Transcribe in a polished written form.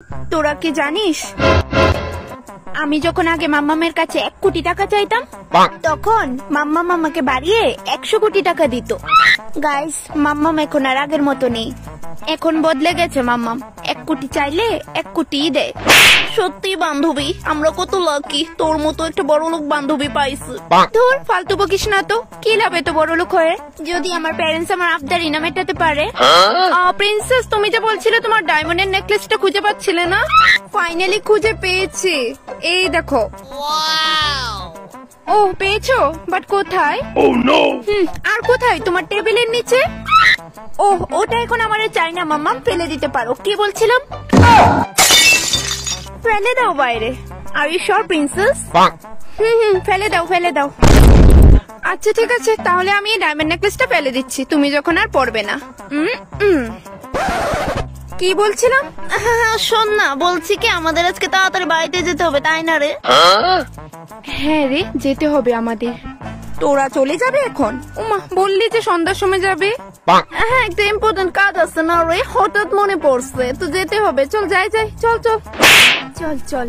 তোরা কি জানিস, আমি যখন আগে মাম্মামের কাছে 1 কোটি টাকা চাইতাম, তখন মাম্মাম আমাকে বাড়িয়ে 100 কোটি টাকা দিত। গাইস, মাম্মাম এখন আর আগের মতো নেই, এখন বদলে গেছে। মাম্মাম 1 কোটি চাইলে 1 কোটি দেয়। সত্যি বান্ধবী, আমরা কত লাকি, তোর মতো একটা বড় লোক বান্ধবী পাইছি। ধুর, ফালতু বকিস না তো, কি লাভ এত বড় লোক হয়ে, যদি আমার প্যারেন্টস আমার আবদার ইনা মেটাতে পারে। প্রিন্সেস, তুমি যে বলছিলে তোমার ডায়মন্ডের নেকলেসটা খুঁজে পাচ্ছিলে না, ফাইনালি খুঁজে পেয়েছি। এই দেখো। ও, পেয়েছো? বাট কোথায়? আর কোথায়? তোমার টেবিলের নিচে। ও, ওটা এখন আমার চাই না মাম্মাম, ফেলে দিতে পারো। কি বলছিলাম? ফেলে দাও বাইরে। Are you sure princess? ফেলে দাও, ফেলে দাও। আচ্ছা ঠিক আছে, তাহলে আমি এই ডায়মন্ড নেকলেসটা ফেলে দিচ্ছি, তুমি যখন আর পরবে না। কি বলছিলাম? শোন না, বলছি কি আমাদের আজকে তাড়াতাড়ি বাড়িতে যেতে হবে, তাই না রে? হ্যাঁ রে, যেতে হবে আমাদের। তোরা চলে যাবে এখন? উমা, বললি যে সন্ধ্যার সময় যাবে। হ্যাঁ, একটা ইম্পর্টেন্ট কাজ আছে না রে, হঠাৎ মনে পড়ছে তো যেতে হবে। চল যাই যাই, চল চল চল চল।